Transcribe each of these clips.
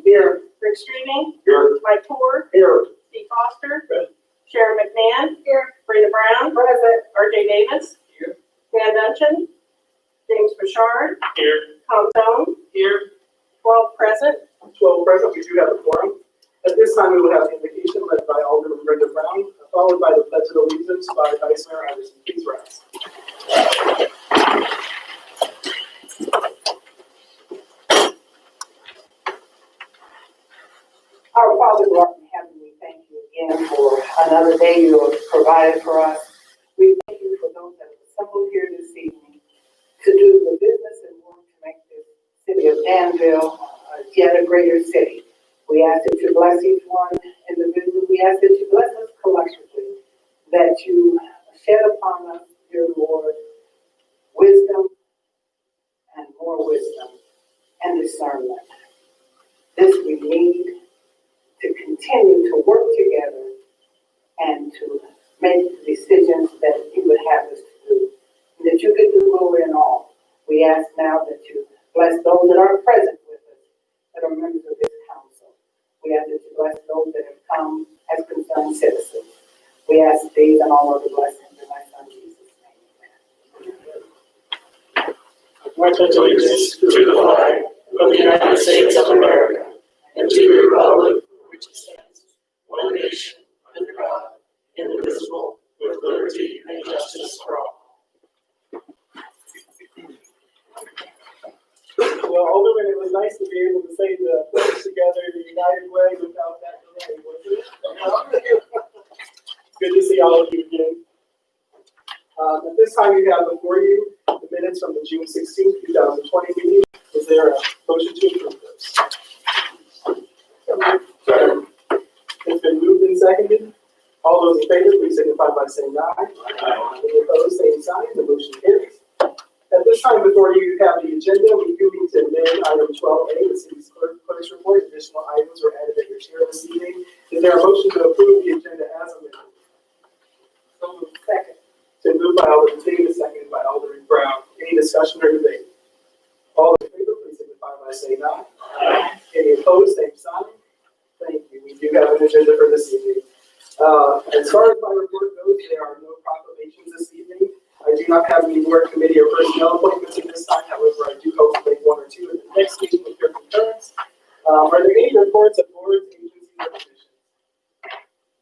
Here. Rick Streaming. Here. Mike Poor. Here. Steve Foster. Present. Sharon McMahon. Here. Brenda Brown. Present. R.J. Davis. Here. Dan Duncan. James Bouchard. Here. Tom Stone. Here. 12 present. 12 present, we do have a quorum. At this time, we will have the invocation led by Alderman Brenda Brown, followed by the Pledge of Allegiance by Vice Mayor Iverson. Please rise. Our Father who art in heaven, we thank you again for another day you have provided for us. We thank you for those that have assembled here this evening to do the business and work to make this city of Danville yet a greater city. We ask that you bless each one individually. We ask that you bless us collectively, that you shed upon us, dear Lord, wisdom and more wisdom and discernment. This we need to continue to work together and to make the decisions that you would have us to do, and that you get the glory in all. We ask now that you bless those that are present with us, that are members of this council. We ask that you bless those that have come as concerned citizens. We ask these and all other blessings in my son Jesus' name. Amen. Pledge allegiance to the flag of the United States of America and to the republic which stands one nation under God, indivisible, with liberty and justice for all. Well, Alderman, it was nice to be able to say the pledge together in a united way without that delay, wasn't it? Good to see all of you again. At this time, you have before you the minutes from the June 16th, 2020 meeting. Is there a motion to approve those? Second. It's been moved and seconded. All those in favor, please signify by saying aye. Aye. Any opposed, same sign. The motion carries. At this time, before you have the agenda, we do need to amend item 12A, the city's clerk's report. Additional items were added at your chair this evening. Is there a motion to approve the agenda as amended? So moved. Second. To move by Alderman Davis, seconded by Alderman Brown. Any discussion or debate? All in favor, please signify by saying aye. Aye. Any opposed, same sign. Thank you. We do have an agenda for this evening. As far as my report goes, there are no proclamations this evening. I do not have any board, committee, or personnel appointments at this time. However, I do hope to make one or two at the next meeting with your concurrence. Are there any reports of boards, agencies, or commissions?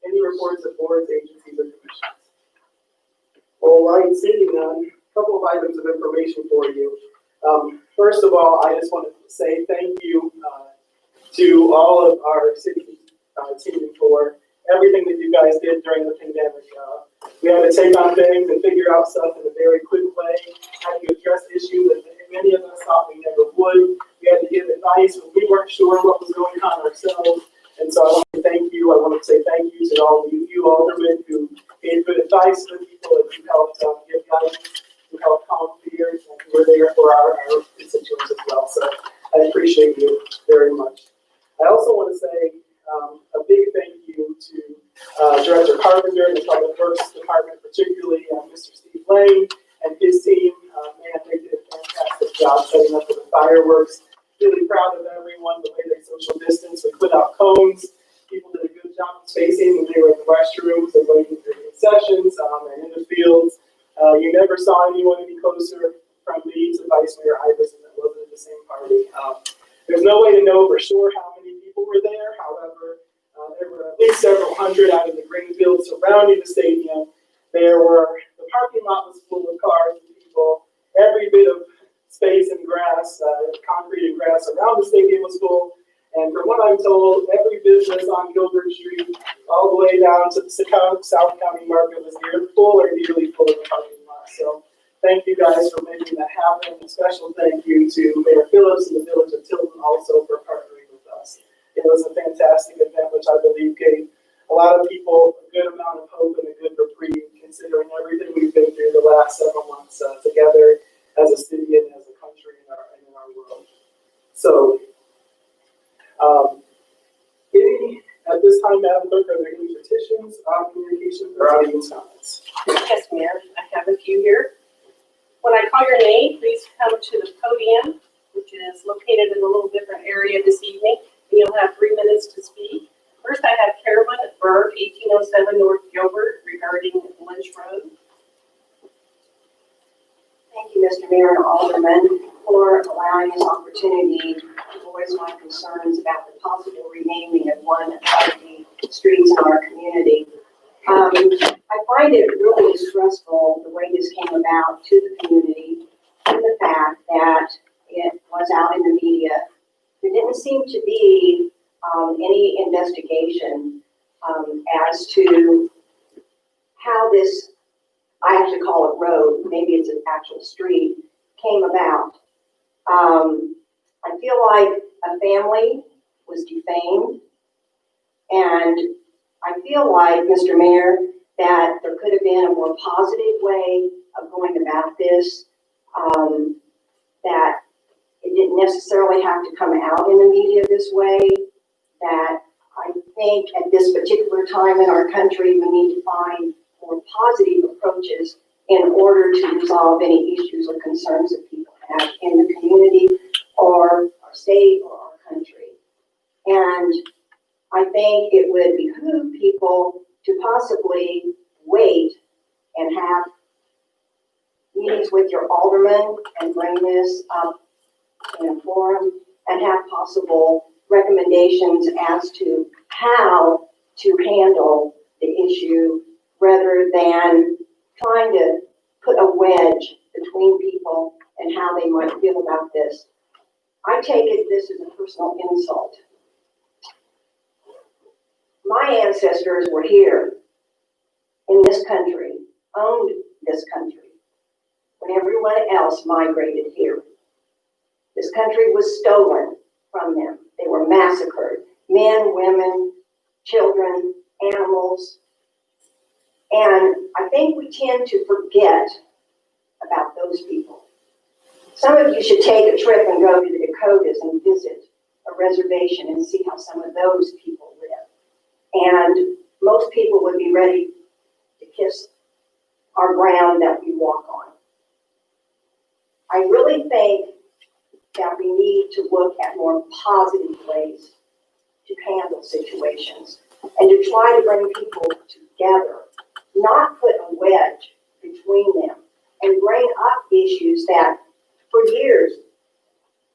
Any reports of boards, agencies, or commissions? All right, seeing none, a couple of items of information for you. First of all, I just want to say thank you to all of our city team for everything that you guys did during the pandemic. We had to take on things and figure out stuff in a very quick way. Had to address issues that many of us thought we never would. We had to give advice when we weren't sure what was going on ourselves. And so I want to thank you. I want to say thank you to all of you aldermen who gave good advice to people and who helped give guidance, who helped calm fears, and who were there for our constituents as well. So I appreciate you very much. I also want to say a big thank you to Director Carpenter and the Public Works Department, particularly Mr. Steve Lane and his team. Man, they did a fantastic job setting up for the fireworks. Really proud of everyone, the way they social distance. We put out cones. People did a good job of spacing when they were in the restrooms and waiting for concessions and in the fields. You never saw anyone any closer from me to Vice Mayor Iverson that wasn't at the same party. There's no way to know for sure how many people were there. However, there were at least several hundred out in the green field surrounding the stadium. The parking lot was full of cars and people. Every bit of space and grass, concrete and grass around the stadium was full. And from what I'm told, every business on Gilbert Street, all the way down to the South County Market was either full or nearly full of the parking lot. So thank you guys for making that happen. A special thank you to Mayor Phillips and the Village of Tilton also for partnering with us. It was a fantastic event, which I believe gave a lot of people a good amount of hope and a good reprieve, considering everything we've been through the last 7 months together as a city and as a country in our world. So, at this time, Madam Clerk, are there any petitions, communications, or audience comments? Yes, Mayor. I have a few here. When I call your name, please come to the podium, which is located in a little different area this evening. And you'll Alderman, for allowing this opportunity to voice my concerns about the possible renaming of one of the streets in our community. I find it really distressful the way this came about to the community, and the fact that it was out in the media. There didn't seem to be any investigation as to how this, I actually call it road, maybe it's an actual street, came about. I feel like a family was defamed, and I feel like, Mr. Mayor, that there could have been a more positive way of going about this, that it didn't necessarily have to come out in the media this way, that I think at this particular time in our country, we need to find more positive approaches in order to resolve any issues or concerns that people have in the community or our state or our country. And I think it would behoove people to possibly wait and have meetings with your alderman and bring this up in a forum and have possible recommendations as to how to handle the issue rather than trying to put a wedge between people and how they might feel about this. I take it this is a personal insult. My ancestors were here in this country, owned this country, when everyone else migrated here. This country was stolen from them. They were massacred. Men, women, children, animals. And I think we tend to forget about those people. Some of you should take a trip and go to the Dakotas and visit a reservation and see how some of those people live. And most people would be ready to kiss our ground that we walk on. I really think that we need to look at more positive ways to handle situations and to try to bring people together, not put a wedge between them and bring up issues that for years,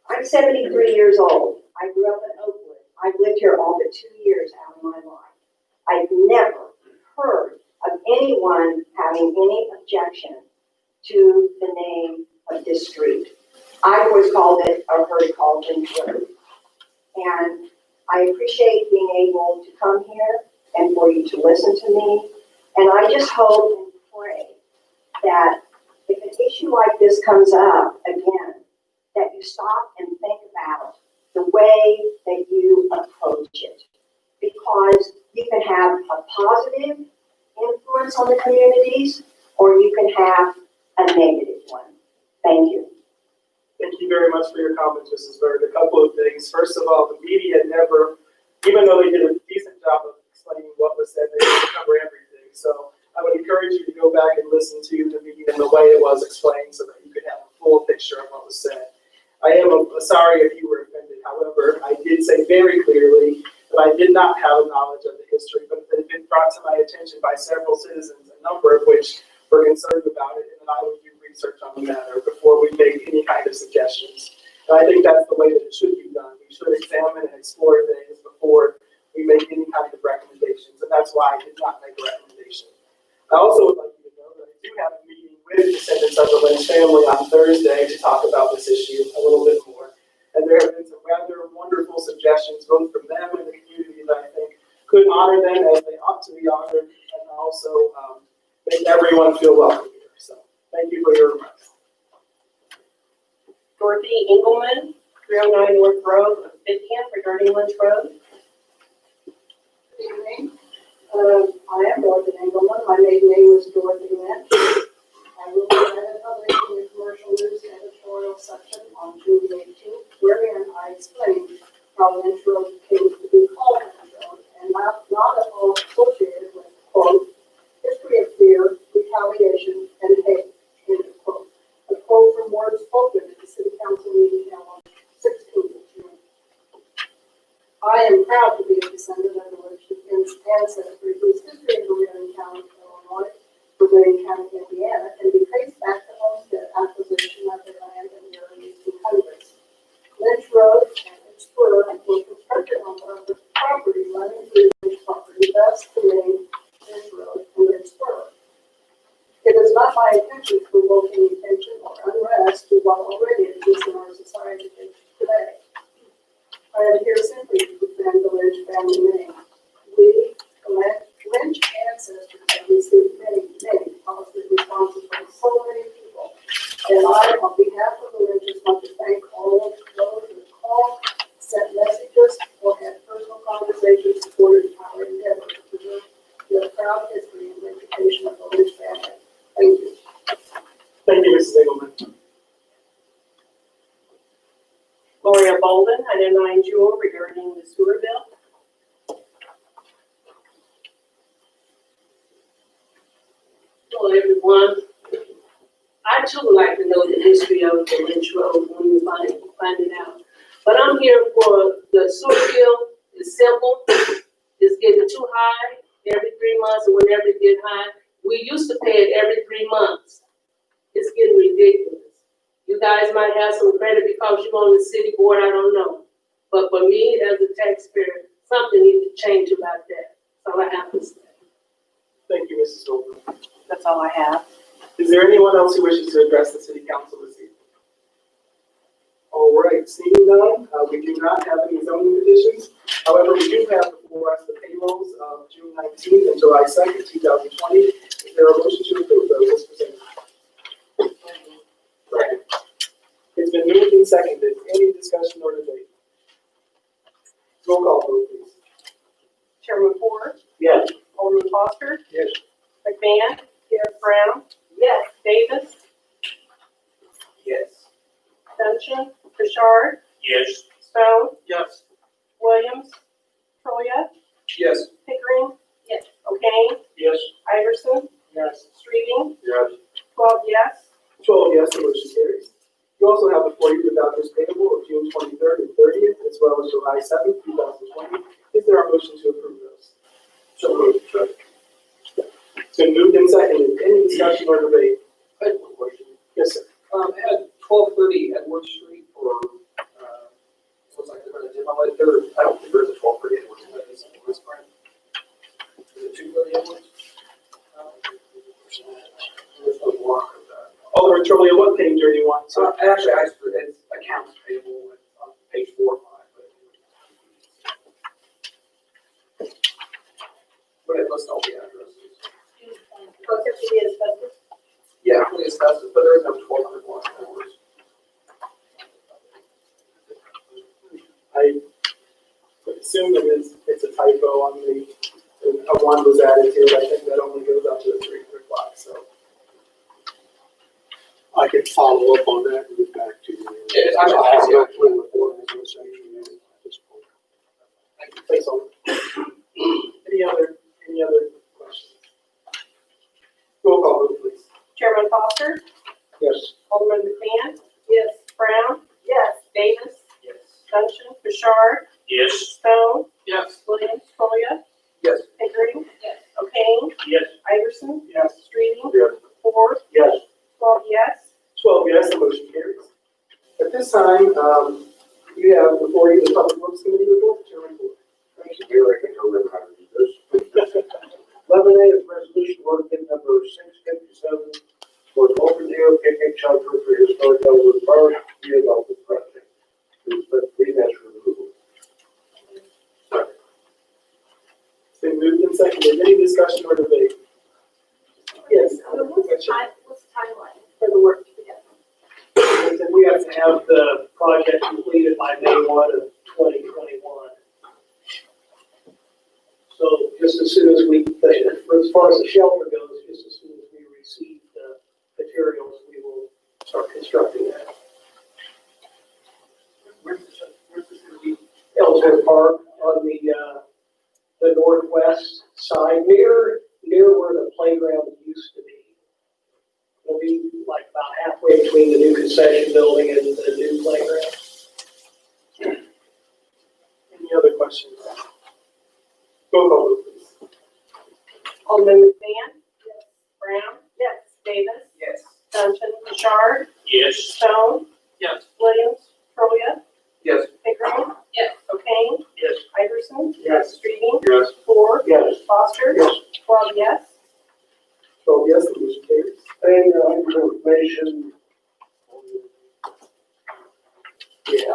I'm 73 years old. I grew up in Oakwood. I've lived here all but 2 years out of my life. I've never heard of anyone having any objection to the name of this street. I've always called it, or heard it called Lynch Road. And I appreciate being able to come here and for you to listen to me. And I just hope and pray that if an issue like this comes up again, that you stop and think about the way that you approach it. Because you can have a positive influence on the communities, or you can have a negative one. Thank you. Thank you very much for your comments, Mrs. Bird. A couple of things. First of all, the media never, even though they did a decent job of explaining what was said, they didn't cover everything. So I would encourage you to go back and listen to the media in the way it was explained so that you could have a full picture of what was said. I am sorry if you were offended. However, I did say very clearly that I did not have a knowledge of the history, but it had been brought to my attention by several citizens, a number of which were concerned about it, and I would do research on the matter before we make any kind of suggestions. And I think that's the way that it should be done. We should examine and explore things before we make any kind of recommendations, and that's why I did not make a recommendation. I also would like you to know that I do have a meeting with descendants of the Lynch family on Thursday to talk about this issue a little bit more. And there have been some rather wonderful suggestions, both from them and the community, that I think could honor them as they ought to be honored, and also make everyone feel welcome here. So thank you for your remarks. Dorothy Engelman, 309 North Road of Fithian, regarding Lynch Road. Good evening. I am Dorothy Engelman. My maiden name was Dorothy Lynch. I will be publishing a commercial news editorial section on June 18th, wherein I explained how Lynch Road came to be called Lynch Road, and not at all associated with, quote, history of fear, retaliation, and hate, end of quote. A quote from words spoken at the City Council meeting held on 16th of June. I am proud to be a descendant of the Lynch ancestry whose history in Marion County, Illinois, for Wayne County, Indiana, can be traced back to homestead acquisition of the land in the early 1800s. Lynch Road and its spur were constructed on the property running through Lynch property, thus the name Lynch Road and Lynch Spur. It is not my intention to provoke any tension or unrest to what already exists in our society today. I am here simply to defend the Lynch family name. We, the Lynch ancestors, have received many, many positive responses from so many people. And I, on behalf of the Lynches, want to thank all of those who called, sent messages, or had personal conversations supporting our endeavor to preserve the proud history and reputation of the Lynch family. Thank you. Thank you, Mrs. Engelmann. Gloria Bolden, item 9 Jewel regarding the sewer bill. Hello, everyone. I too would like to know the history of the Lynch Road when we find it out. But I'm here for the sewer bill. It's simple. It's getting too high every 3 months, and whenever it get high, we used to pay it every 3 months. It's getting ridiculous. You guys might have some credit because you're on the city board, I don't know. But for me, as a taxpayer, something needs to change about that. That's all I have to say. Thank you, Mrs. Goldberg. That's all I have. Is there anyone else who wishes to address the city council this evening? All right, seeing none, we do not have any zoning petitions. However, we do have before us the payrolls of June 19th and July 2nd, 2020. Is there a motion to approve those as presented? Second. It's been moved and seconded. Any discussion or debate? Roll call vote, please. Chairman Ford, Yes. Alderman Foster, Yes. McMahon, Brown, Yes. Davis, Yes. Dungeon, Richard, Yes. Stone, Yes. Williams, Troya, Yes. Pickering, O'Kane, Yes. Iverson, Yes. Streeting, Yes. 12 yes. 12 yes, the motion carries. You also have before you the vouchers payable of June 23rd and 30th, as well as July 7th, 2020. Is there a motion to approve those? So moved. It's been moved and seconded. Any discussion or debate? I have one question. Yes, sir. At 1230 Edward Street, or, looks like they're gonna demo it, I don't think there's a 1230 Edward Street, is it, West Brand? Is it 230 Edwards? There's no block of that. Alderman Trollia, what page are you on? So actually, it's accounts payable on page 4 or 5, but it lists all the addresses. Closer to the asbestos. Yeah, we discussed it, but there is no 1200 block of Edwards. I would assume that it's a typo on a one was added to it. I think that only goes up to the 300 block, so. I can follow up on that and get back to you. It's actually- I have no clue what the organization is at this point. Thanks, Alderman. Any other questions? Roll call vote, please. Chairman Foster, Yes. Alderman McMahon, Yes. Brown, Yes. Davis, Yes. Dungeon, Richard, Yes. Stone, Yes. Williams, Troya, Yes. Pickering, Yes. O'Kane, Yes. Iverson, Yes. Streeting, Yes. Ford, Yes. 12 yes. 12 yes, the motion carries. At this time, you have before you the Public Works Committee report, Chairman Ford. Thank you, Mayor. I can remember how to do this. 11A is resolution ordinance number 657 for an open air picnic shelter for historic Elwood Park redevelopment project. To expect greenhouse removal. It's been moved and seconded. Any discussion or debate? Yes. What's the timeline for the work to be done? We have to have the project completed by May 1 of 2021. So just as soon as as far as the shelter goes, just as soon as we receive the materials, we will start constructing that. Where's this going to be? Ellsworth Park on the northwest side, near where the playground used to be. It'll be like about halfway between the new concession building and the new playground. Any other questions? Roll call vote, please. Alderman McMahon, Brown, Davis, Yes. Johnson, Bouchard, Yes. Stone, Yes. Williams, Prolia, Yes. Pickering, Yes. O'Kane, Yes. Iverson, Yes. Streeting, Yes. Ford, Yes. Foster, Yes. 12 yes. 12 yes, the motion carries. And, information. Yeah.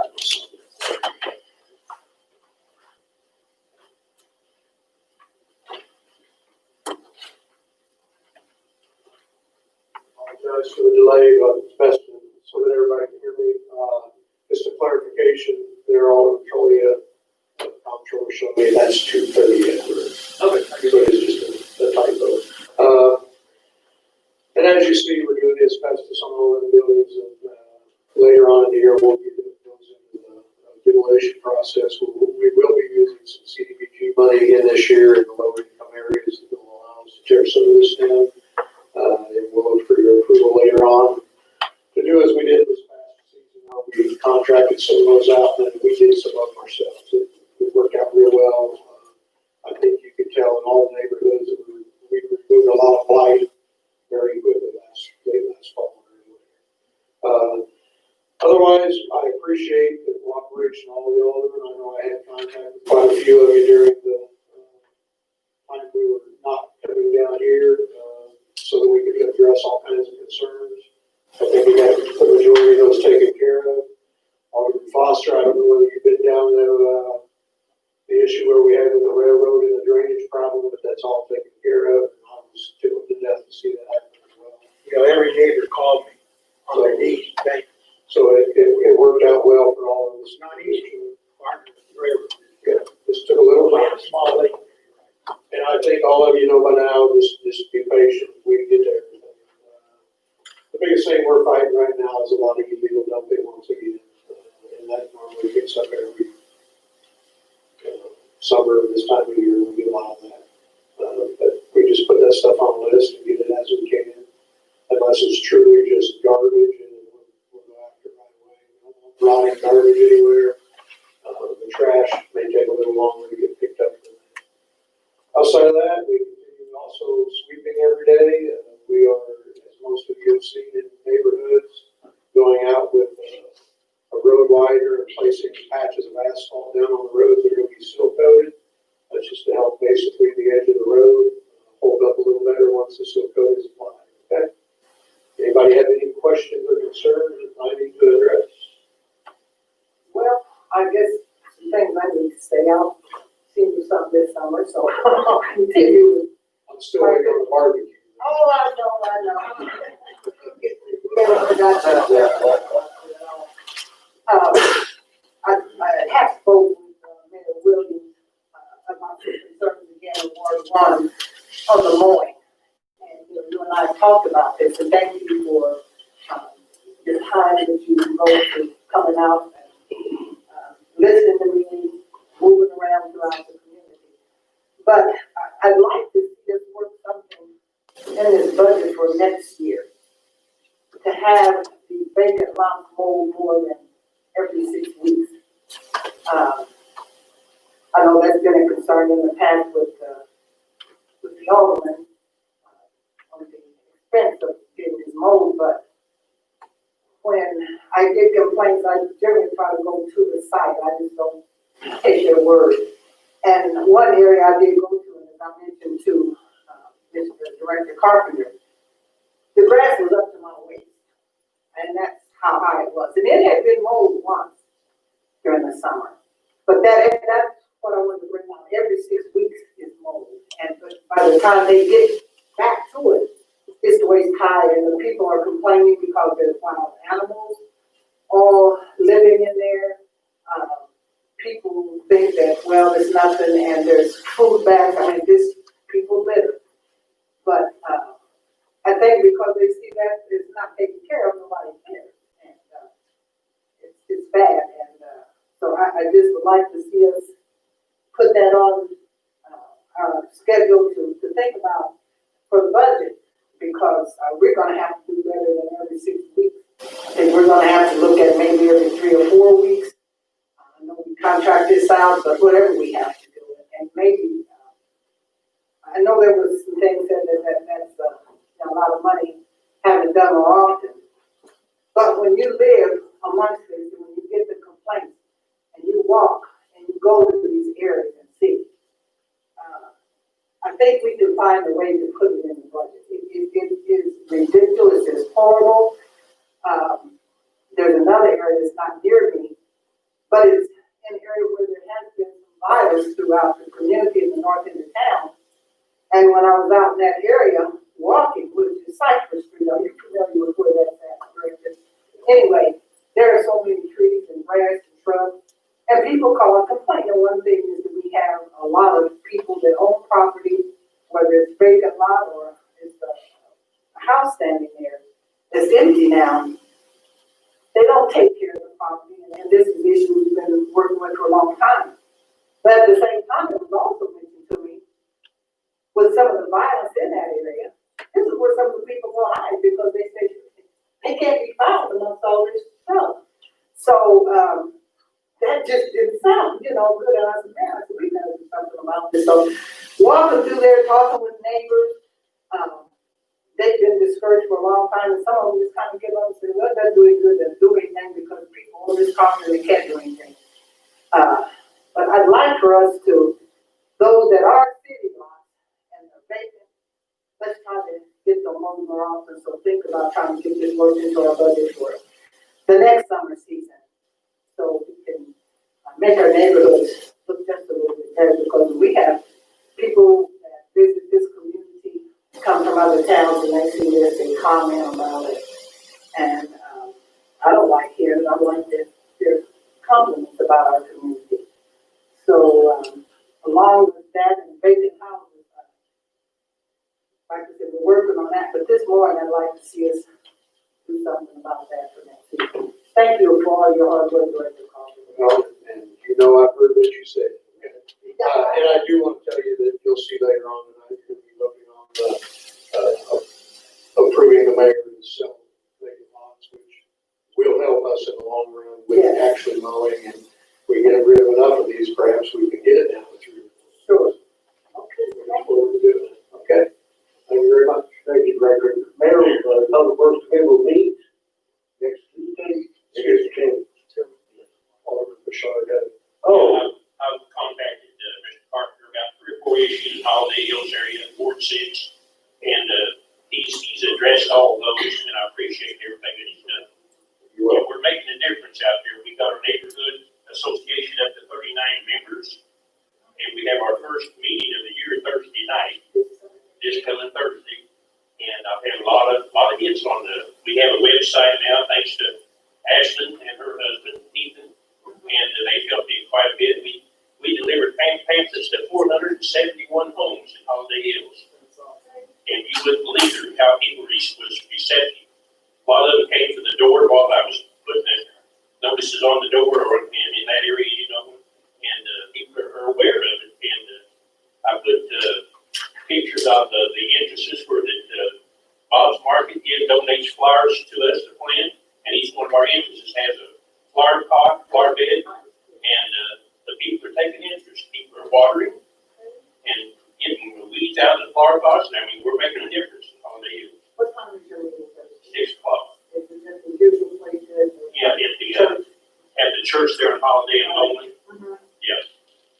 Apologize for the delay, but it's best so that everybody can hear me. Just a clarification, they're all in Petrolia. Comptroller showed me that's 230 Edward. Okay. So it's just a typo. And as you see, we're doing the asbestos on all of the buildings, and later on in the year, we'll get those into the demolition process. We will be using some CDBG money again this year in the lower income areas that will allow us to tear some of this down. And we'll look for your approval later on to do as we did this past season. We contracted some of those out, and then we did some of them ourselves. It worked out real well. I think you could tell in all the neighborhoods that we removed a lot of blight very quickly late last fall. Otherwise, I appreciate the cooperation of all the aldermen. I know I had contact with quite a few of you during the time we were not coming down here, so that we could address all kinds of concerns. I think we got the majority of those taken care of. Alderman Foster, I don't know whether you've been down there, the issue where we had with the railroad and the drainage problem, but that's all taken care of. And I was tickled to death to see that happen as well. You know, every neighbor called me on their knees, thank you. So it worked out well for all of us. It's not easy, partner with the railroad. Yeah, this took a little Like time. a small lake. And I think all of you know by now, just be patient, we can get to everything. The biggest thing we're fighting right now is a lot of illegal dumping once again. And that normally picks up every summer, this time of year, we get a lot of that. But we just put that stuff on the list and get it as we can. Unless it's truly just garbage and we'll go after it right away. We don't want rotting garbage anywhere. The trash may take a little longer to get picked up. Outside of that, we continue also sweeping every day. We are, as most of you have seen in neighborhoods, going out with a road wider and placing patches of asphalt down on the roads that are going to be seal coated. That's just to help basically the edge of the road hold up a little better once the seal coat is applied. Okay? Anybody have any questions or concerns that I need to address? Well, I guess some things I need to stay out, see do something this summer, so I'll continue. I'm still waiting on the barbecue. Oh, I know. Never forgot that. I have spoken with Mayor Williams about the concerns again in Ward 1 on the mowing. And you and I talked about this, and thank you for your time that you go to coming out and listening to me, moving around throughout the community. But I'd like to see us work something in this budget for next year to have the vacant lots mowed more than every 6 weeks. I know that's been a concern in the past with the alderman on the expense of getting this mowed, but when I get complaints, I generally try to go to the site. I just don't take their word. And one area I did go to, and as I mentioned to Mr. Director Carpenter, the grass was up to my waist. And that's how high it was. And it had been mowed once during the summer. But that's what I wanted to bring out. Every 6 weeks is mowed. And by the time they get back to it, it's waist high. And the people are complaining because there's wild animals all living in there. People think that, well, there's nothing and there's food bags. I mean, this people live. But I think because they see that it's not taken care of, nobody cares. And it's bad. And so I just would like to see us put that on our schedule to think about for the budget, because we're going to have to do better than every 6 weeks. I think we're going to have to look at maybe every 3 or 4 weeks. I know we contract this out, but whatever we have to do. And maybe, I know there was some things that that's a lot of money have it done more often. But when you live amongst this, and when you get the complaints, and you walk, and you go to these areas and see, I think we can find a way to put it in the budget. It is ridiculous, it's horrible. There's another area that's not near me, but it's an area where there has been some violence throughout the community in the north end of town. And when I was out in that area, walking, which is Cypress Street, are you familiar with where that's at? Anyway, there are so many trees and grass and shrubs, and people call and complain. And one thing is that we have a lot of people that own property, whether it's vacant lot or it's a house standing there that's empty now. They don't take care of the property, and this is an issue we've been working with for a long time. But at the same time, it was also mentioned to me, with some of the violence in that area, this is where some of the people go hide because they say they can't be found amongst all this stuff. So that just didn't sound, good to us now. So we gotta do something about this. So walking through there, talking with neighbors, they've been discouraged for a long time, and some of them just kind of give up and say, well, that's doing good, they're doing anything because people own this property, they can't do anything. But I'd like for us to, those that are city lots and are vacant, let's try to get them moving more often. So think about trying to get this worked into our budget for the next summer season, so we can make our neighborhoods look just a little bit better, because we have people that visit this community, come from other towns, and they see this and comment about it. And I don't like hearing, I like their compliments about our community. So along with that and vacant houses, like I said, we're working on that. But this morning, I'd like to see us do something about that for next week. Thank you for all your hard work, Director Carter. And I've heard what you said. And I do want to tell you that you'll see later on tonight, you'll be looking on approving the mayor to sell vacant lots, which will help us in the long run with actually mowing. And we get rid of enough of these, perhaps we can get it down to 3 or 4. Sure. Okay. That's what we're doing. Okay. Thank you very much. Thank you, Director. Mayor, Public Works Committee will meet next Tuesday. Alderman Bashard had it. Oh, I've contacted Mr. Carpenter about 3 or 4 issues in Holiday Hills area, Ward 6, and he's addressed all those, and I appreciate everything that he's done. But we're making a difference out there. We've got our neighborhood association up to 39 members, and we have our first meeting of the year Thursday night, this coming Thursday. And I've had a lot of hits on we have a website now, thanks to Ashlyn and her husband, Ethan, and they've helped me quite a bit. We delivered pamphlets to 471 homes in Holiday Hills. And you wouldn't believe how people was receptive. A lot of them came to the door while I was putting the notices on the door or in that area, and people are aware of it. And I put pictures of the entrances where Bob's Market donates flowers to us to plant, and each one of our entrances has a flower pot, flower bed, and the people are taking interest. People are watering and getting the weeds out of the flower pots, and I mean, we're making a difference on the Hills. What time is your meeting? 6 o'clock. Is it just the usual place? Yeah, at the church there in Holiday and Lonely. Mm-hmm. Yes.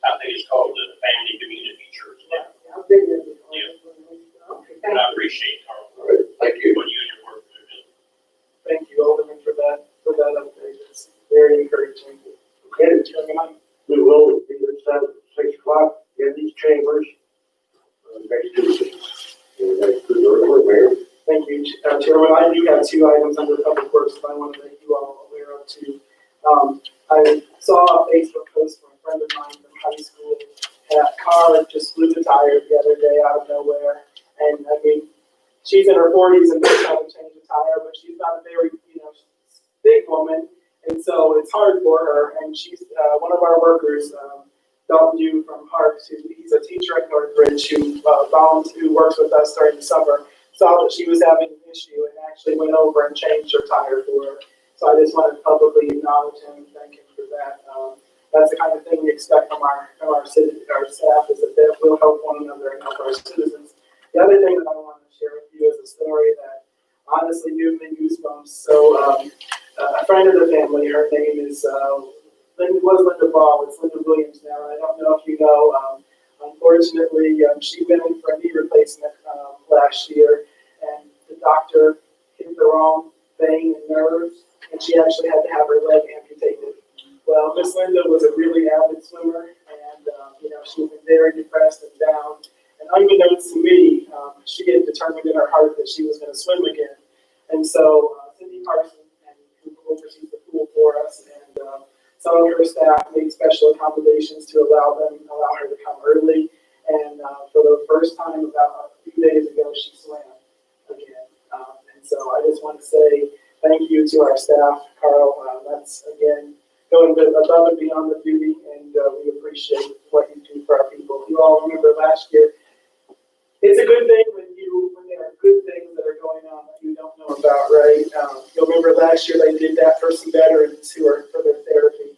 I think it's called the Family Community Church now. I've been there before. Yeah. Okay, And thank I you. appreciate Carl, All right. Thank you. what you and your work are doing. Thank you, Alderman, for that update. It's very encouraging. okay. We will be at 6 o'clock in these chambers next Tuesday. Thanks for the report, Mayor. Thank you, Chairman. I do have 2 items under Public Works that I want to make you all aware of too. I saw a Facebook post from a friend of mine from high school. That car just blew the tire the other day out of nowhere. And I mean, she's in her 40s and knows how to change a tire, but she's not a very, big woman. And so it's hard for her. And she's one of our workers, Dalton Yu from Harps, he's a teacher at Northridge who works with us during the summer, saw that she was having an issue and actually went over and changed her tire for her. So I just wanted to publicly acknowledge him and thank him for that. That's the kind of thing we expect from our staff, is that we'll help one another and help our citizens. The other thing that I want to share with you is a story that honestly giving me goosebumps. So, a friend of the family, her name is, Linda Ball, it's Linda Williams now, and I don't know if you know, unfortunately, she went in for a knee replacement, last year, and the doctor hit the wrong vein and nerve, and she actually had to have her leg amputated. Well, Miss Linda was a really avid swimmer, and, she was very depressed and down. And unbeknownst to me, she had determined in her heart that she was going to swim again. And so Cindy Carson, who oversees the pool for us, and some of her staff made special accommodations to allow her to come early. And for the first time, about a few days ago, she swam again. And so I just want to say thank you to our staff, Carl. That's, again, going above and beyond the duty, and we appreciate what you do for our people. You all remember last year, it's a good thing when there are good things that are going on that you don't know about, right? You'll remember last year they did that for some veterans for their therapy.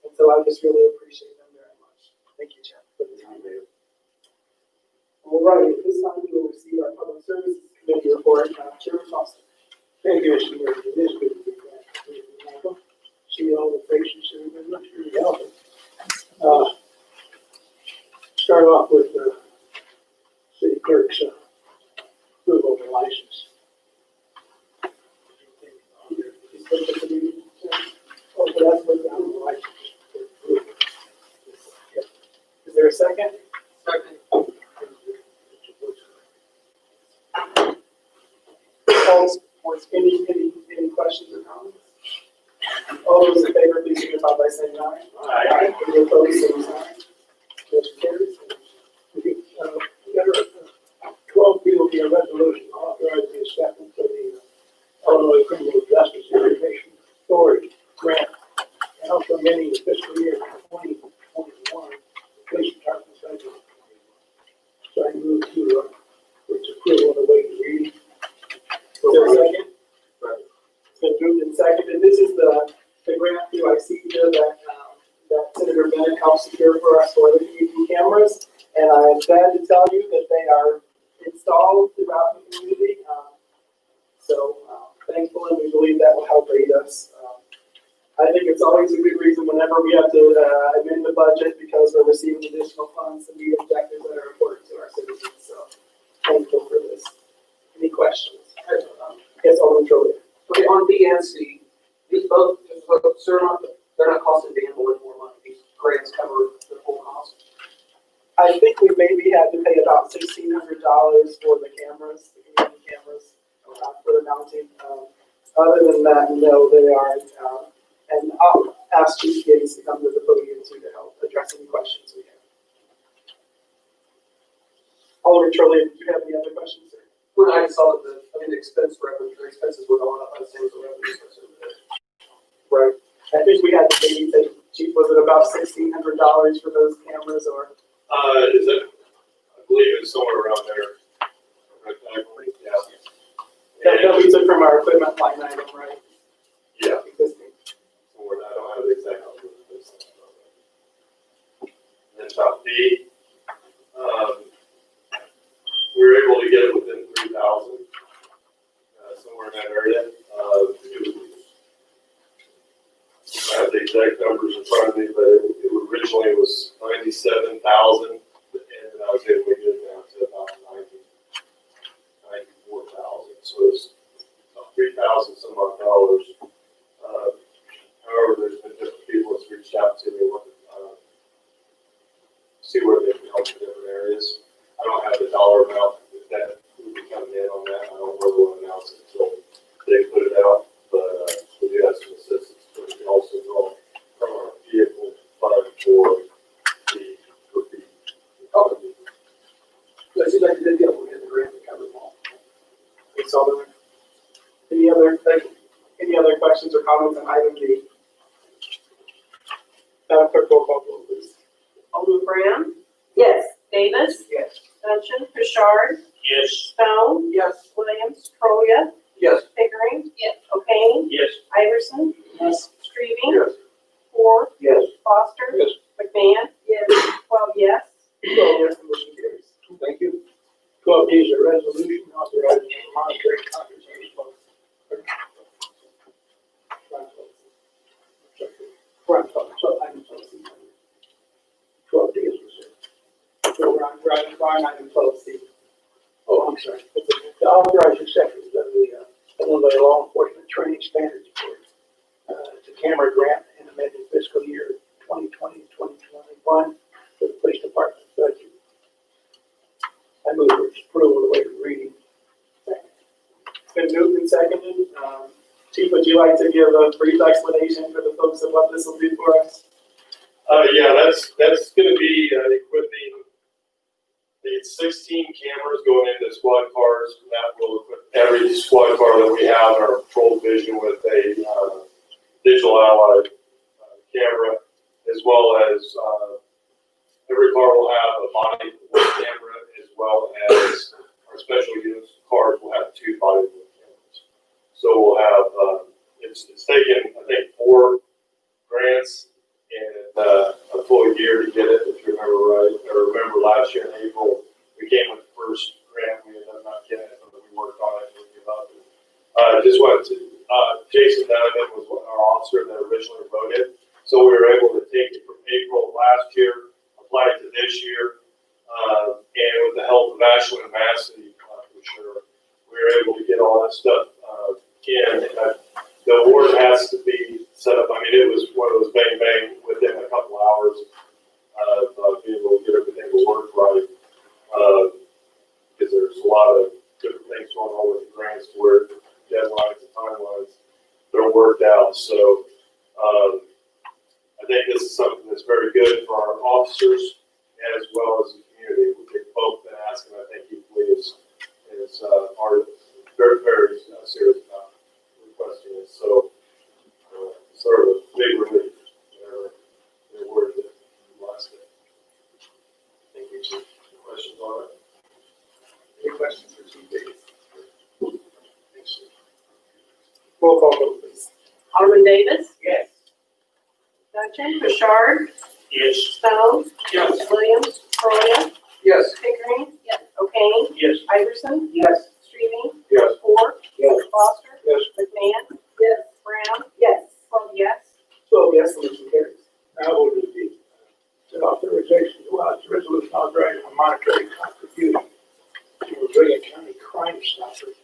And so I just really appreciate them very much. Thank you, Jeff, for the time. All right, at this time we will receive our Public Services Committee report. Chairman Foster. Thank you, Mr. Mayor. It is good to be back. See all the faces, everybody, really helping. Start off with the city clerk's approval of the license. Oh, so that's what the license is. Is there a second? Second. Any questions or comments? All those in favor, please signify by saying aye. Aye. Any opposed, same sign. Motion carries. There are 12 people here, resolution authorizing the acceptance of the Illinois Criminal Justice Information Authority grant, and also amending the fiscal year 2021 police department budget. So I move to, its approval of the way to read. Is there a second? It's been moved and seconded. This is the grant through ICEA that Senator Bennett helped secure for us for the EV cameras. And I'm glad to tell you that they are installed throughout the community. So thankful, and we believe that will help aid us. I think it's always a good reason whenever we have to amend the budget because we're receiving additional funds to meet objectives that are important to our citizens. So thankful for this. Any questions? Yes, Alderman Troy. Okay, on B and C, these both, they're not costing Dan more money. These grants cover the full cost. I think we maybe had to pay about $1,600 for the cameras, the community cameras, for the mounting. Other than that, no, they aren't. And I'll ask Chief Gates to come to the podium too to help address any questions we have. Alderman Troy, do you have any other questions, sir? When I saw that the expenses were going up, the same as the revenues. Right. I think we had to maybe say, Chief, was it about $1,600 for those cameras or? Is it, I believe it's somewhere around there. I believe, yeah. That we took from our equipment line item, right? Yeah, Existing. somewhere, I don't have the exact number. And then top D, we were able to get it within 3,000, somewhere in that area. I have the exact numbers in front of me, but it originally was 97,000, and I was able to get it down to about 94,000. So it's about 3,000 some odd dollars. However, there's been different people that's reached out to me wanting to see where they can help in different areas. I don't have the dollar amount that will be coming in on that. I don't know whether we'll announce it until they put it out, but we do have some assistance. But we can also draw from our vehicle fund for the. Okay. So it seems like a good deal. We'll get the grant to cover them all. Thanks, Alderman. Any other questions or comments on item D? Madam Clerk, roll call, please. Alderman Brown, Yes. Davis, Yes. Hutchin, Richard, Yes. Stone, Yes. Williams, Troya, Yes. Pickering, O'Kane, Yes. Iverson, Yes. Strebe, Yes. Ford, Yes. Foster, Yes. McMahon, 12 yes. 12 yes, the motion carries. Thank you. 12 D is a resolution authorizing monetary compensation line item 12C. Oh, I'm sorry. To authorize acceptance of the Illinois Law Enforcement Training Standards Board, to camera grant in amended fiscal year 2020, 2021 for the police department budget. I move for its approval the way it's reading. It's been moved and seconded. Chief, would you like to give a brief explanation for the folks of what this will do for us? Yeah, that's gonna be equipping the 16 cameras going into squad cars. That will equip every squad car that we have in our patrol division with a digital ally camera, as well as every car will have a body worn camera, as well as our special units cars will have 2 body worn cameras. So we'll have it's taken, I think, 4 grants and a full year to get it, if you remember right. I remember last year in April, we came with the first grant, we ended up not getting it, but we worked on it and we gave up. Just wanted to, Jason Donovan was our officer that originally wrote it. So we were able to take it from April of last year, apply it to this year, and with the help of Ashley and Massey, for sure, we were able to get all that stuff in. The award has to be set up. I mean, it was one of those bang bang within a couple hours of being able to get everything to work right. Because there's a lot of different things going on with the grants where deadlines and timelines they're worked out. So I think this is something that's very good for our officers as well as the community. We've both been asking, I think, equally as are very, very serious about requesting it. So sort of a big relief. They're worth it. Last day. Thank you. Chief. Questions on it? Any questions for Chief Davis? Roll call vote, please. Alderman Davis, Yes. Dutton, Bouchard, Yes. Stone, Yes. Williams, Pearlia, Yes. Pickering, O'Kane, Yes. Iverson, Yes. Streaming, Yes. Ford, Yes. Foster, Yes. McMahon, yes, Brown, Yes. 12 yes. 12 yes, the motion carries. Now we'll do the authorization to authorize resolution authorizing a monetary contribution to Virginia County Crime Stoppers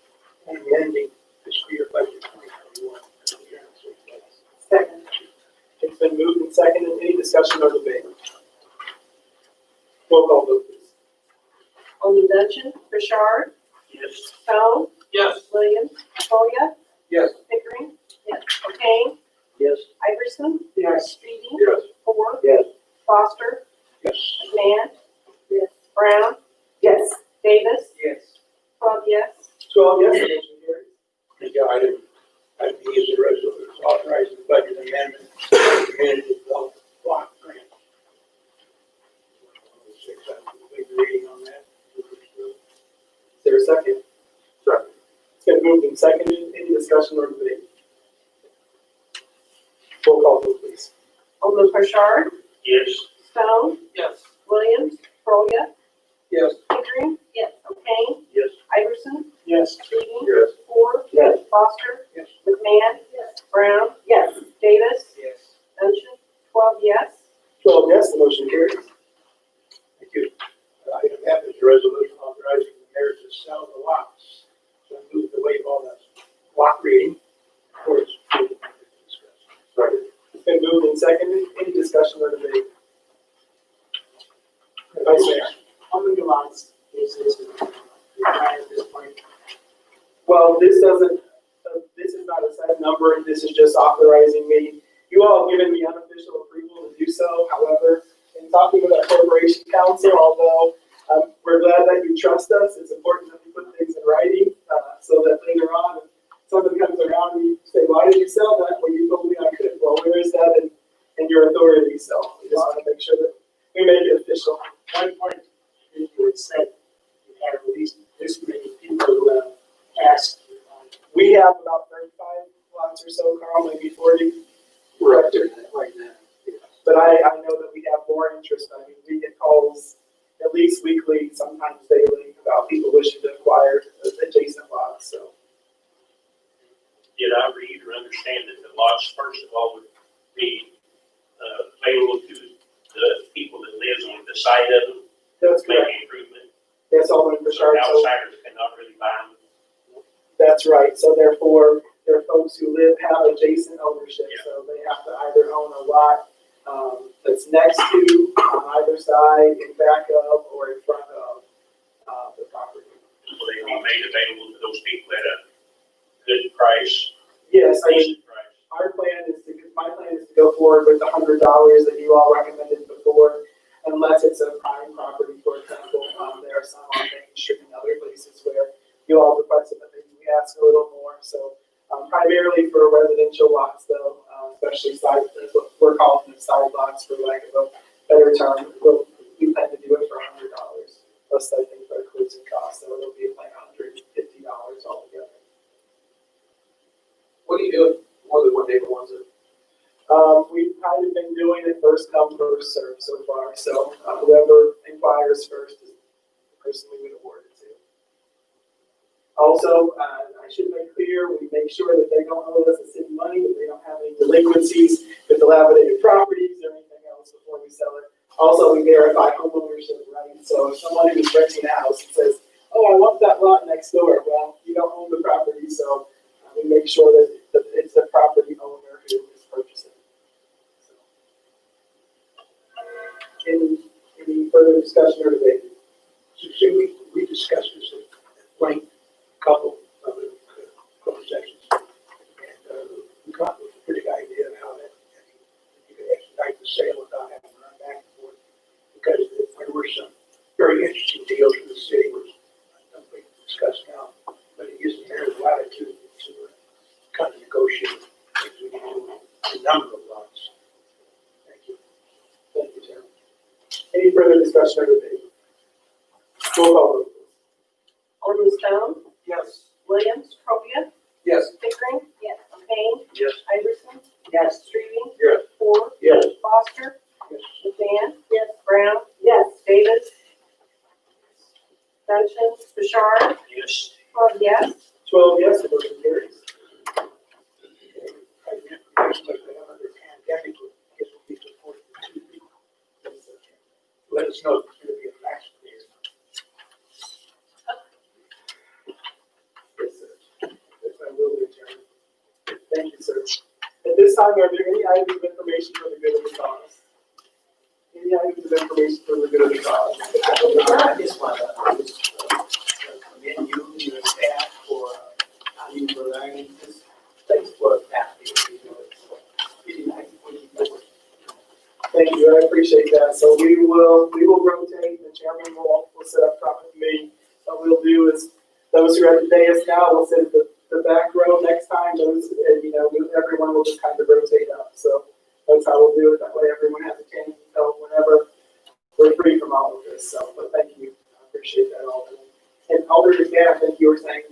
and amending fiscal year budget 2021. Second. It's been moved and seconded. Any discussion or debate? Roll call vote, please. Alderman Dutton, Bouchard, Yes. Stone, Yes. Williams, Pearlia, Yes. Pickering, O'Kane, Yes. Iverson, Yes. Streaming, Yes. Ford, Yes. Foster, Yes. McMahon, yes, Brown, Yes. Davis, Yes. 12 yes. 12 yes, the motion carries. The item E is a resolution authorizing budget amendment to the community development block grant. Big reading on that. Is there a second? Second. It's been moved and seconded. Any discussion or debate? Roll call vote, please. Alderman Bouchard, Yes. Stone, Yes. Williams, Pearlia, Yes. Pickering, O'Kane, Yes. Iverson, Yes. Streaming, Yes. Ford, Yes. Foster, Yes. McMahon, Brown, Yes. Davis, Yes. Dutton, 12 yes. 12 yes, the motion carries. Thank you. Item F is a resolution authorizing the mayor to sell the lots. So I move to waive all that lot reading. For its approval. Second. It's been moved and seconded. Any discussion or debate? Vice Mayor. How many lots is this at this point? Well, this doesn't, this is not a set number. This is just authorizing me. You all have given me unofficial approval to do so. However, in talking with our corporation counsel, although we're glad that you trust us, it's important that we put things in writing so that later on, if somebody comes around and you say, why did you sell that? Well, you told me I could. Well, where is that in your authority? So we just want to make sure that we make it official. One point, you had said you had at least this many people who have asked. We have about 35 lots or so, Carl, maybe 40. Right now. But I know that we have more interest. I mean, we get calls at least weekly, sometimes daily, about people wishing to acquire adjacent lots, so. Did I read or understand that the lots, first of all, would be available to the people that lives on the site of them? That's correct. Maybe Yes, Alderman Bouchard, so Outsiders cannot really buy them. that's right. So therefore, there are folks who have adjacent ownership, so they have to either own a lot that's next to, on either side, in back of, or in front of the property. Will they be made available to those people at a good price? Yes, I mean, Decent price? my plan is to go forward with the $100 that you all recommended before, unless it's a prime property, for example. There are some on Main Street and other places where you all requested that maybe we ask a little more. So primarily for residential lots though, especially side, that's what we're calling them, side lots for lack of a better term. We plan to do it for $100. Plus I think that includes some costs, so it'll be like $150 altogether. What do you do with more than one neighbor wants it? We've kind of been doing it first come, first served so far. So whoever inquires first is the person we would award it to. Also, I should make clear, we make sure that they don't owe us the city money, that they don't have any delinquencies with dilapidated properties or anything else before we sell it. Also, we verify homeownership, right? So if someone who's renting a house and says, oh, I want that lot next door, well, you don't own the property, so we make sure that it's the property owner who is purchasing. Any further discussion or debate? So we discussed this at length, a couple of closed sessions. And we come up with a pretty good idea of how that, you could expedite the sale without having to run back and forth. Because there were some very interesting deals for the city, which I don't think we discussed now, but it gives the mayor the latitude to kind of negotiate things we can do a number of lots. Thank you. Thank you, Chairman. Any further discussion or debate? Roll call vote, please. Alderman Stone, Yes. Williams, Cropia, Yes. Pickering. Yes. Kane. Yes. Iverson. Yes. Streeting. Yes. Ford. Yes. Foster. Yes. McMahon. Yes. Brown. Yes. Davis. Benson. Bouchard. Yes. 12 yes. 12 yes, the motion carries. Let us know if it's going to be a max. Yes, sir. Yes, I will be, Chairman. Thank you, sir. At this time, are there any items of information for the good of the cause? Any items of information for the good of the cause? I just want to commend you and your staff for how you were learning this place for that. It's really nice what you do. Thank you, I appreciate that. So we will rotate, the chairman will set up proper committee. What we'll do is, those who are at the dais now will sit at the back row next time, those, everyone will just kind of rotate up. So that's how we'll do it, that way everyone has a chance to tell whenever we're free from all of this. So, but thank you, I appreciate that, Alderman. And Alderman McMahon, I think you were saying.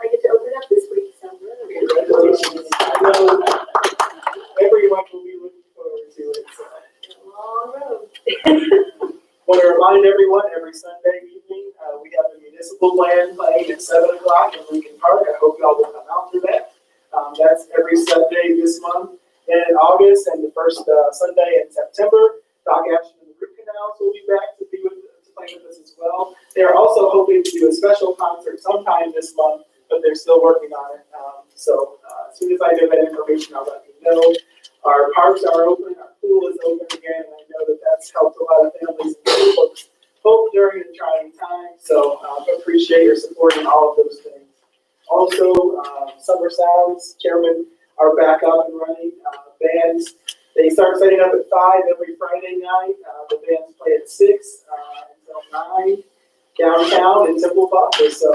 I get to open up this week, so. Congratulations. I know everyone will be looking forward to it, so. Long road. Want to remind everyone, every Sunday evening, we have the municipal band playing at 7 o'clock in Lincoln Park. I hope y'all will come out for that. That's every Sunday this month. Then in August and the first Sunday in September, Doc Ashton and the Root Canals will be back to play with us as well. They're also hoping to do a special concert sometime this month, but they're still working on it. So as soon as I get that information, I'll let you know. Our parks are open, our pool is open again, and I know that that's helped a lot of families and folks both during and trying times. So appreciate your support in all of those things. Also, Summer Sounds Chairman are back up and running. Bands, they start setting up at 5 every Friday night. The bands play at 6 until 9 downtown in Temple Foster. So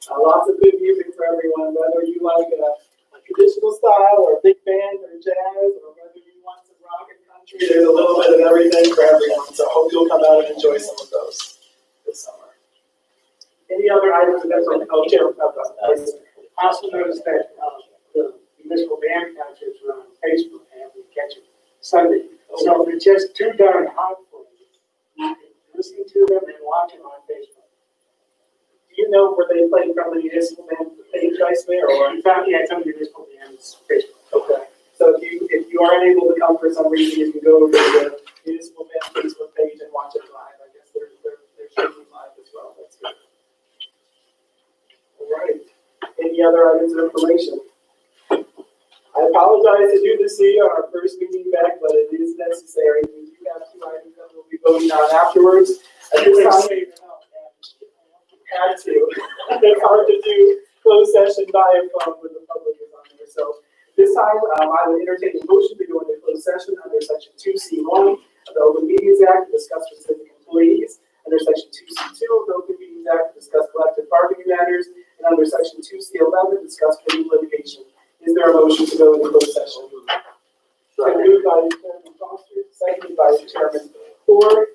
lots of good music for everyone, whether you like a traditional style or a big band or jazz, or whether you want some rock and country. There's a little bit of everything for everyone. So I hope you'll come out and enjoy some of those this summer. Any other items of information? Oh, Chair, I also noticed that the municipal band concerts are on Facebook and we catch them Sunday. So if it's just too darn hot for you, you can listen to them and watch them on Facebook. Do you know where they play from the municipal band page, Vice Mayor? Or In fact, yeah, it's on the municipal band's Facebook. okay. So if you are unable to come for some reason, you can go to the municipal band Facebook page and watch it live. I guess they're streaming live as well. That's good. any other items of information? I apologize to do this to you on our first meeting back, but it is necessary. We do have two items that we'll be voting on afterwards. At this time, had to. It's hard to do closed session by phone when the public is on there. So this time, I would entertain a motion to go into closed session under section 2C1 of the Open Meetings Act to discuss specific employees, under section 2C2 of the Open Meetings Act to discuss collective bargaining matters, and under section 2C11 to discuss pending litigation. Is there a motion to go into closed session? So moved by Chairman Foster, seconded by Chairman Ford.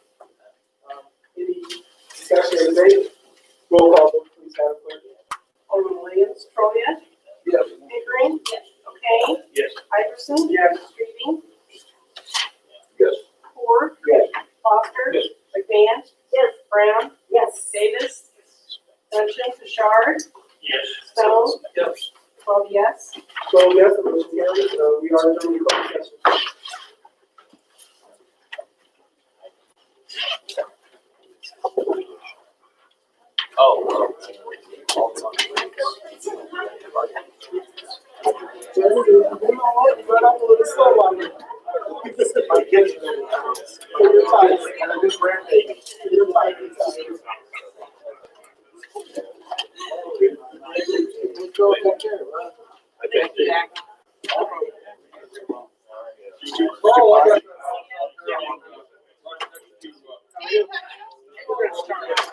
Any discussion or debate? Roll call, vote, please, Madam Clerk. Alderman Williams, Troya, Yes. Pickering. Yes. O'Kane. Yes. Iverson. Yes. Streeting. Yes. Ford. Yes. Foster. Yes. McMahon. Yes. Brown. Yes. Davis. Dungeon, Bouchard. Yes. Stone. Yes. 12 yes. 12 yes, the motion carries. We are in the closed session. Jeremy, you know what? You run up a little slow on me. My kids are Take your time. and I just ran baby. Take your time. Let's go back there, right? I think that. Oh, I got- We're gonna start.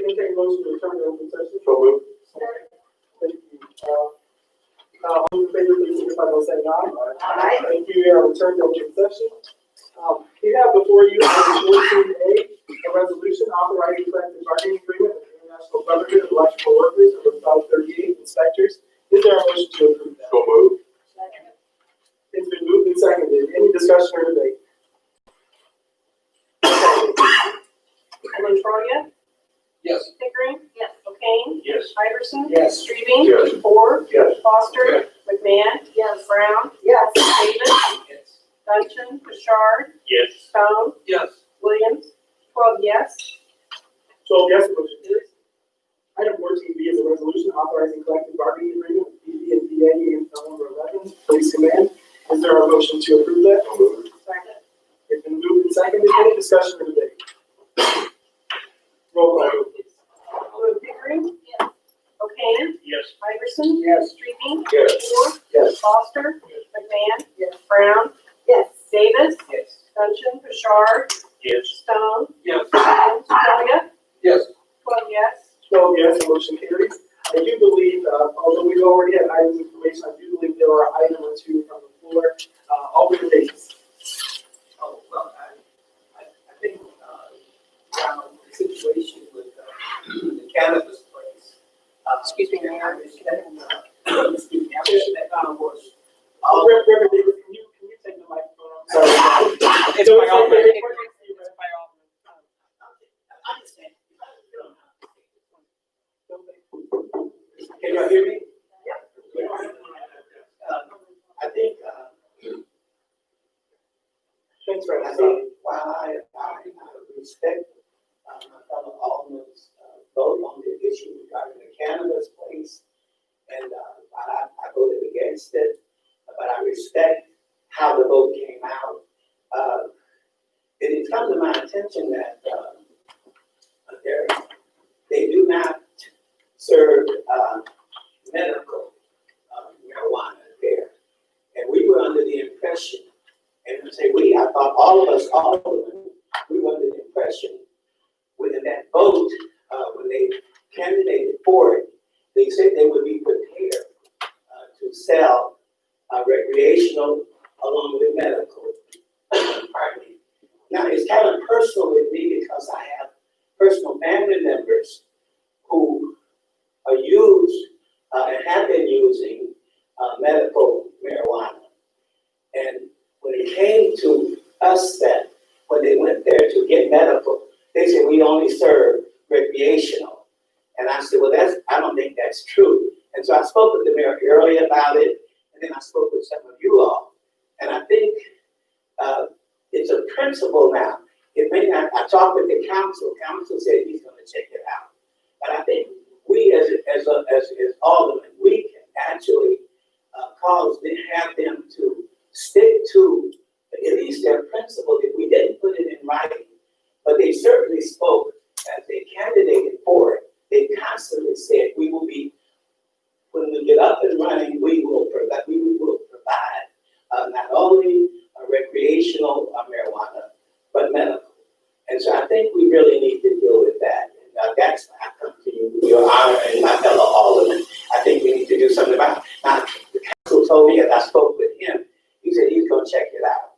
entertain a motion to return to open session. So moved. Thank you. All in favor, please signify by saying aye. Aye. Thank you. Return to open session. You have before you item 14A, a resolution authorizing collective bargaining agreement with the International Brotherhood of Electrical Workers and with 538 inspectors. Is there a motion to approve that? So moved. It's been moved and seconded. Any discussion or debate? Montoya? Yes. Pickering? Yes. O'Kane? Yes. Iverson? Yes. Streaming? Yes. Ford? Yes. Foster? McMahon? Yes. Brown? Yes. Davis? Yes. Dungeon? Bouchard? Yes. Stone? Yes. Williams? 12 yes. 12 yes, the motion carries. Item 14B is a resolution authorizing collective bargaining agreement with BB&BA and number 11, Police Command. Is there a motion to approve that? Second. It's been moved and seconded. Any discussion or debate? Roll call, please. Alderman Pickering? Yes. O'Kane? Yes. Iverson? Yes. Streaming? Yes. Ford? Yes. Foster? McMahon? Yes. Brown? Yes. Davis? Yes. Dungeon? Bouchard? Yes. Stone? Yes. Williams? Montoya? Yes. 12 yes. 12 yes, the motion carries. I do believe, although we've already had items of information, I do believe there are item or two from the floor. Alderman Davis. Oh, well, I think, around the situation with the cannabis place. Excuse me, Mayor. I understand, excuse me, I wish that was. Reverend Davis, can you take the microphone? Sorry. It's by Alderman Pickering. I understand. Can you hear me? I think, Thanks for I that. think while I respect my fellow aldermen's vote on the issue regarding the cannabis place, and I voted against it, but I respect how the vote came out. It has come to my attention that they do not serve medical marijuana there. And we were under the impression, and when I say we, I thought all of us, we were under the impression within that vote, when they candidated for it, they said they would be prepared to sell recreational along with medical. Pardon me. Now, it's kind of personal with me because I have personal family members who are used and have been using medical marijuana. And when it came to us that when they went there to get medical, they said we only serve recreational. And I said, well, I don't think that's true. And so I spoke with the mayor earlier about it, and then I spoke with some of you all. And I think it's a principle now. It may not, I talked with the council. Council said he's going to check it out. But I think we as aldermen, we can actually have them to stick to at least their principle. If we didn't put it in writing, but they certainly spoke as they candidated for it. They constantly said we will be, when we get up and running, we will provide not only recreational marijuana, but medical. And so I think we really need to deal with that. And that's why I come to you with your honor and my fellow aldermen. I think we need to do something about it. Now, the council told me as I spoke with him, he said he's going to check it out.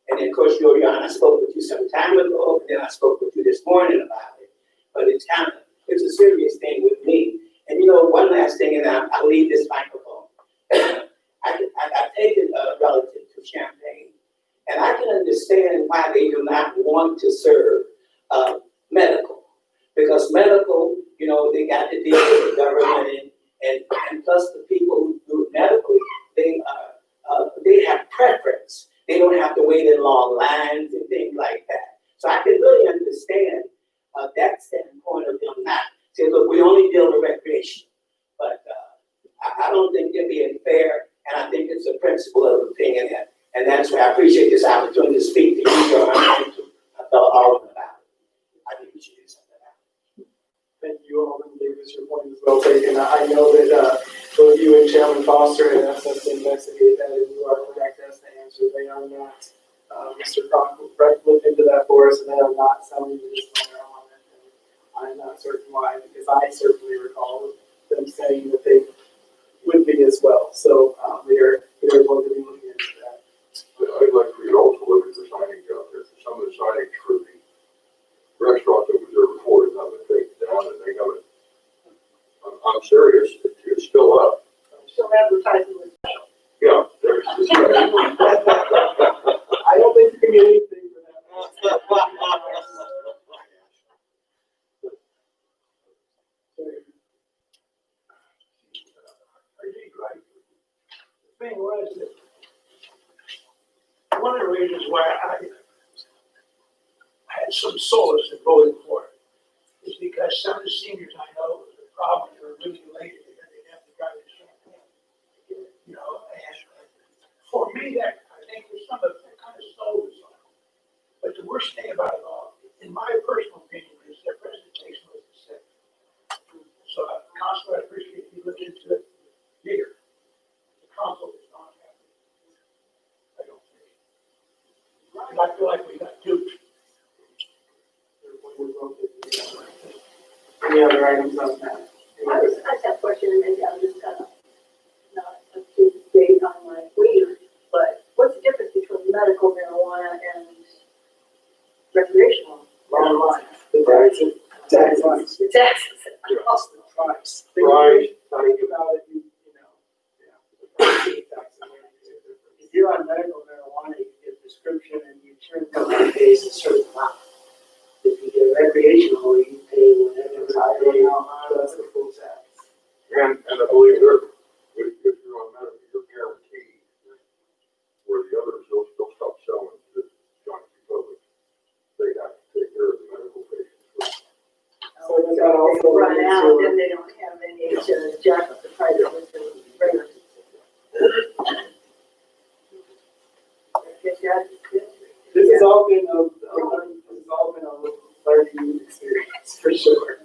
And then, of course, Your Honor, I spoke with you some time ago, and then I spoke with you this morning about it. But it's a serious thing with me. And one last thing, and I'll leave this microphone. I've taken a relative to Champaign, and I can understand why they do not want to serve medical. Because medical, they got to deal with the government, and plus the people who do medical, they have preference. They don't have to wait in long lines and things like that. So I can really understand that standpoint of them not say, look, we only deal with recreation. But I don't think they're being fair, and I think it's a principle of opinion, and that's why I appreciate this opportunity to speak to you, Your Honor, and to my fellow aldermen about it. I think we should do something about it. Thank you, Alderman Davis. Your point is well taken. I know that both you and Chairman Foster had asked us to investigate that, and you are correct as the answer. They are not. Mr. Crockett looked into that for us, and they are not selling this marijuana. I I'm not certain why, because I certainly recall them saying that they would be as well. So, they're going to be looking into that. I'd like for you to also look at the signage out there, for some of the signage for the restaurant that was there before, is not been taken down, and they got it. I'm serious, it's still up. Still advertising with. Yeah, there's this guy. I don't think you can get anything for that. The thing was that one of the reasons why I had some solace in voting for it is because some of the seniors I know, the problem, they were really late and they'd have to drive to Champaign. You know, and for me, that, I think was some of that kind of sold us on. But the worst thing about it all, in my personal opinion, is their presentation was the same. So, Counselor, I appreciate you looking into it bigger. The council is not happy. I don't think. And I feel like we got duped. Any other items on that? I just have a question, and maybe I'm just kind of not up to date on my weed, but what's the difference between medical marijuana and recreational? Wrong line. The taxes. Taxes. The taxes. Cost the price. Right. Think about it, you know. If you're on medical marijuana, you get a prescription and the insurance company pays a certain amount. If you get recreational, you pay whatever. That's the full tax. And I believe if you're on medical, you're guaranteed, where the others, they'll stop selling to Johnny Republic. They have to take care of the medical patients. So does that also Run run out, into, then they don't have any to jack up the price with the regular. this has all been a learning experience for sure.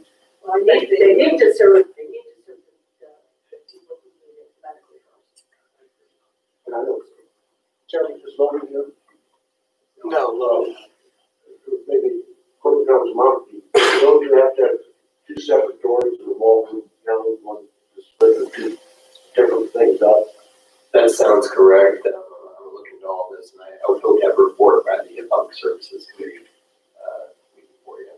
Well, they need to serve the people who need it medically first. And I know, Chairman, just voting here. No. Maybe put it down to Mountain. Don't you have to have two separate doors to the wall, one to split the two different things up? That sounds correct. I'm looking into all this, and I would hope to have a report by the Public Services Committee for you.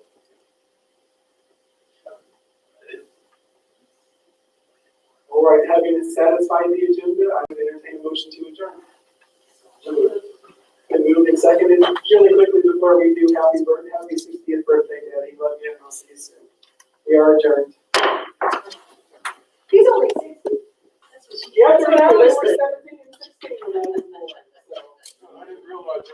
All right, having satisfied the agenda, I would entertain a motion to adjourn. And moved and seconded. Really quickly before we do, happy 60th birthday, Daddy. Love you, and I'll see you soon. We are adjourned. He's only 60. That's what she. Yeah, we're 17 and 16.